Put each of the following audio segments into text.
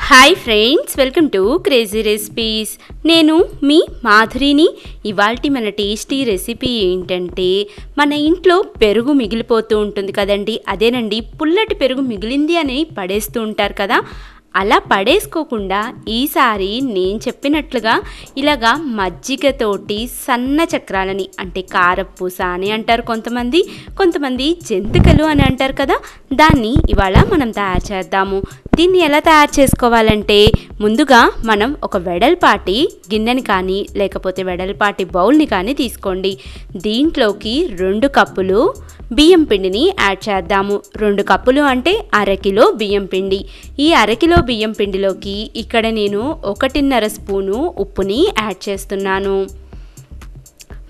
Hi friends, welcome to crazy recipes. నేను మీ మాధురిని. ఇవాల్టి మన టేస్టీ రెసిపీ ఏంటంటే, మన ఇంట్లో పెరుగు మిగిలిపోతూ ఉంటుంది కదండి. అదేనండి, పుల్లటి పెరుగు మిగిలింది అని పడేస్తూ ఉంటారు కదా. అలా పడేసుకోకుండా ఈసారి నేను చెప్పినట్లుగా ఇలాగా మజ్జిగతోటి సన్న చక్రాలని, అంటే కారపూస అని అంటారు కొంతమంది జంతికలు అని అంటారు కదా, దాన్ని ఇవాళ మనం తయారు చేద్దాము. దీన్ని ఎలా తయారు చేసుకోవాలంటే, ముందుగా మనం ఒక వెడల్పాటి గిన్నెని కానీ లేకపోతే వెడల్పాటి బౌల్ని కానీ తీసుకోండి. దీంట్లోకి 2 కప్పులు బియ్యం పిండిని యాడ్ చేద్దాము. 2 కప్పులు అంటే అరకిలో బియ్యం పిండి. ఈ అరకిలో బియ్యం పిండిలోకి ఇక్కడ నేను 1.5 స్పూను ఉప్పుని యాడ్ చేస్తున్నాను.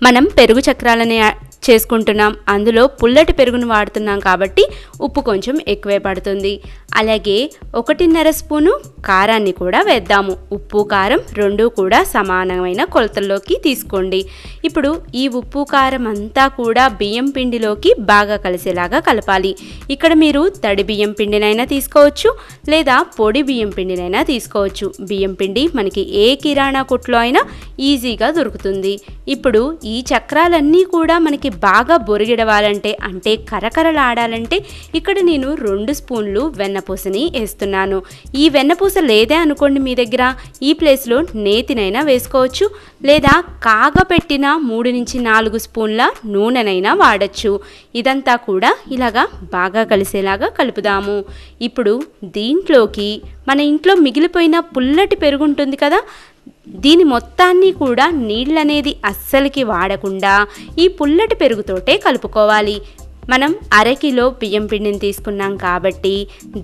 మనం పెరుగు చక్రాలని చేసుకుంటున్నాం, అందులో పుల్లటి పెరుగును వాడుతున్నాం కాబట్టి ఉప్పు కొంచెం ఎక్కువే పడుతుంది. అలాగే 1.5 స్పూను కారాన్ని కూడా వేద్దాము. ఉప్పు కారం 2 కూడా సమానమైన కొలతల్లోకి తీసుకోండి. ఇప్పుడు ఈ ఉప్పు కారం అంతా కూడా బియ్యం పిండిలోకి బాగా కలిసేలాగా కలపాలి. ఇక్కడ మీరు తడి బియ్యం పిండినైనా తీసుకోవచ్చు, లేదా పొడి బియ్యం పిండినైనా తీసుకోవచ్చు. బియ్యం పిండి మనకి ఏ కిరాణా కొట్లో అయినా ఈజీగా దొరుకుతుంది. ఇప్పుడు ఈ చక్రాలన్నీ కూడా మనకి బాగా బొరిగిడవాలంటే, అంటే కరకరలాడాలంటే ఇక్కడ నేను 2 స్పూన్లు వెన్నపూసని వేస్తున్నాను. ఈ వెన్నపూస లేదే అనుకోండి మీ దగ్గర, ఈ ప్లేస్లో నేతినైనా వేసుకోవచ్చు, లేదా కాగపెట్టిన 3 నుంచి 4 స్పూన్ల నూనెనైనా వాడచ్చు. ఇదంతా కూడా ఇలాగా బాగా కలిసేలాగా కలుపుదాము. ఇప్పుడు దీంట్లోకి మన ఇంట్లో మిగిలిపోయిన పుల్లటి పెరుగు ఉంటుంది కదా, దీని మొత్తాన్ని కూడా నీళ్ళనేది అస్సలకి వాడకుండా ఈ పుల్లటి పెరుగుతోటే కలుపుకోవాలి. మనం అరకిలో బియ్యం పిండిని తీసుకున్నాం కాబట్టి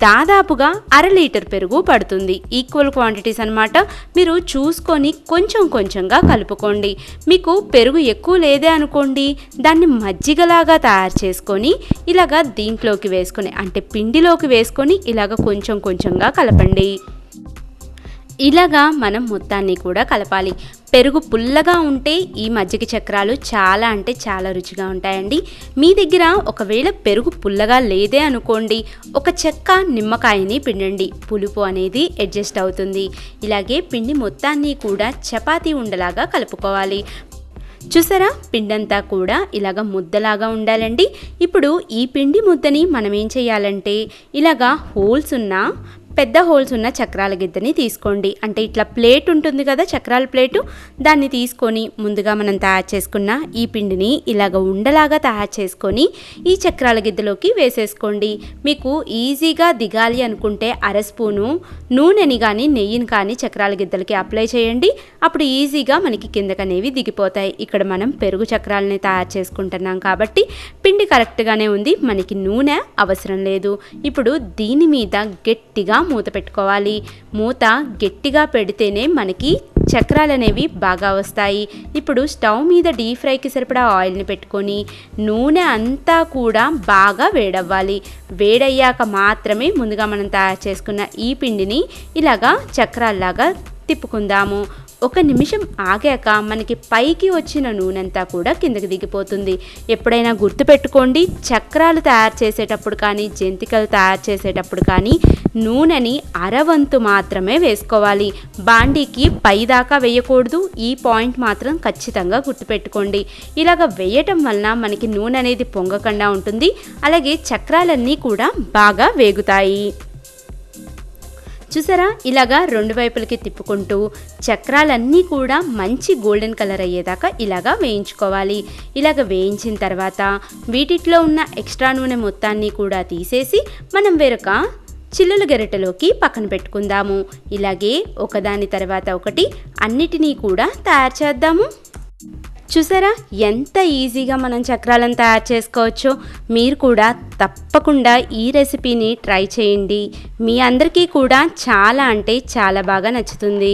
దాదాపుగా 1/2 లీటర్ పెరుగు పడుతుంది. ఈక్వల్ క్వాంటిటీస్ అన్నమాట. మీరు చూసుకొని కొంచెం కొంచెంగా కలుపుకోండి. మీకు పెరుగు ఎక్కువ లేదే అనుకోండి, దాన్ని మజ్జిగలాగా తయారు చేసుకొని ఇలాగా దీంట్లోకి వేసుకొని, అంటే పిండిలోకి వేసుకొని ఇలాగ కొంచెం కొంచెంగా కలపండి. ఇలాగా మనం మొత్తాన్ని కూడా కలపాలి. పెరుగు పుల్లగా ఉంటే ఈ మజ్జిగ చక్రాలు చాలా అంటే చాలా రుచిగా ఉంటాయండి. మీ దగ్గర ఒకవేళ పెరుగు పుల్లగా లేదే అనుకోండి, ఒక చెక్క నిమ్మకాయని పిండండి, పులుపు అనేది అడ్జస్ట్ అవుతుంది. ఇలాగే పిండి మొత్తాన్ని కూడా చపాతీ ఉండలాగా కలుపుకోవాలి. చూసారా, పిండంతా కూడా ఇలాగ ముద్దలాగా ఉండాలండి. ఇప్పుడు ఈ పిండి ముద్దని మనం ఏం చేయాలంటే, ఇలాగా పెద్ద హోల్స్ ఉన్న చక్రాల గిద్దని తీసుకోండి. అంటే ఇట్లా ప్లేట్ ఉంటుంది కదా, చక్రాల ప్లేటు, దాన్ని తీసుకొని ముందుగా మనం తయారు చేసుకున్న ఈ పిండిని ఇలాగ ఉండలాగా తయారు చేసుకొని ఈ చక్రాల గిద్దలోకి వేసేసుకోండి. మీకు ఈజీగా దిగాలి అనుకుంటే 1/2 స్పూను నూనెని కానీ నెయ్యిని కానీ చక్రాల గిద్దలకి అప్లై చేయండి. అప్పుడు ఈజీగా మనకి కిందకనేవి దిగిపోతాయి. ఇక్కడ మనం పెరుగు చక్రాలని తయారు చేసుకుంటున్నాం కాబట్టి పిండి కరెక్ట్గానే ఉంది, మనకి నూనె అవసరం లేదు. ఇప్పుడు దీని మీద గట్టిగా మూత పెట్టుకోవాలి. మూత గట్టిగా పెడితేనే మనకి చక్రాలు అనేవి బాగా వస్తాయి. ఇప్పుడు స్టవ్ మీద డీప్ ఫ్రైకి సరిపడా ఆయిల్ని పెట్టుకొని నూనె అంతా కూడా బాగా వేడవ్వాలి. వేడయ్యాక మాత్రమే ముందుగా మనం తయారు చేసుకున్న ఈ పిండిని ఇలాగా చక్రాల్లాగా తిప్పుకుందాము. 1 నిమిషం ఆగాక మనకి పైకి వచ్చిన నూనెంతా కూడా కిందకి దిగిపోతుంది. ఎప్పుడైనా గుర్తుపెట్టుకోండి, చక్రాలు తయారు చేసేటప్పుడు కానీ జంతికలు తయారు చేసేటప్పుడు కానీ నూనెని 1/2 వంతు మాత్రమే వేసుకోవాలి. బాండీకి పైదాకా వేయకూడదు. ఈ పాయింట్ మాత్రం ఖచ్చితంగా గుర్తుపెట్టుకోండి. ఇలాగ వేయటం వలన మనకి నూనె అనేది పొంగకుండా ఉంటుంది. అలాగే చక్రాలన్నీ కూడా బాగా వేగుతాయి. చూసారా, ఇలాగా 2 వైపులకి తిప్పుకుంటూ చక్రాలన్నీ కూడా మంచి గోల్డెన్ కలర్ అయ్యేదాకా ఇలాగా వేయించుకోవాలి. ఇలాగ వేయించిన తర్వాత వీటిలో ఉన్న ఎక్స్ట్రా నూనె మొత్తాన్ని కూడా తీసేసి మనం వేరొక చిల్లుల గరిటెలోకి పక్కన పెట్టుకుందాము. ఇలాగే ఒకదాని తర్వాత ఒకటి అన్నిటినీ కూడా తయారు చేద్దాము. చూసారా, ఎంత ఈజీగా మనం చక్రాలను తయారు చేసుకోవచ్చో. మీరు కూడా తప్పకుండా ఈ రెసిపీని ట్రై చేయండి. మీ అందరికీ కూడా చాలా అంటే చాలా బాగా నచ్చుతుంది.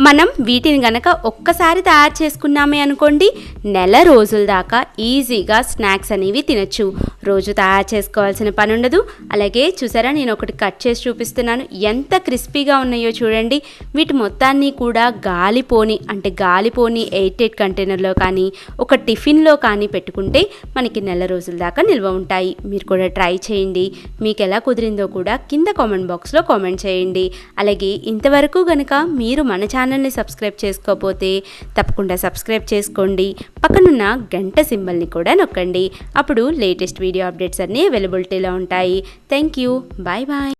మనం వీటిని గనక ఒక్కసారి తయారు చేసుకున్నామే అనుకోండి, నెల రోజుల దాకా ఈజీగా స్నాక్స్ అనేవి తినచ్చు. రోజు తయారు చేసుకోవాల్సిన పని ఉండదు. అలాగే చూసారా, నేను ఒకటి కట్ చేసి చూపిస్తున్నాను. ఎంత క్రిస్పీగా ఉన్నాయో చూడండి. వీటి మొత్తాన్ని కూడా గాలిపోని ఎయిర్ టైట్ కంటైనర్లో కానీ ఒక టిఫిన్లో కానీ పెట్టుకుంటే మనకి నెల రోజుల దాకా నిల్వ ఉంటాయి. మీరు కూడా ట్రై చేయండి. మీకు ఎలా కుదిరిందో కూడా కింద కామెంట్ బాక్స్లో కామెంట్ చేయండి. అలాగే ఇంతవరకు కనుక మీరు మన ఛానల్ని సబ్స్క్రైబ్ చేసుకోకపోతే తప్పకుండా సబ్స్క్రైబ్ చేసుకోండి. పక్కనున్న గంట సింబల్ని కూడా నొక్కండి. అప్పుడు లేటెస్ట్ వీడియో అప్డేట్స్ అన్నీ అవైలబిలిటీలో ఉంటాయి. Thank you. Bye bye.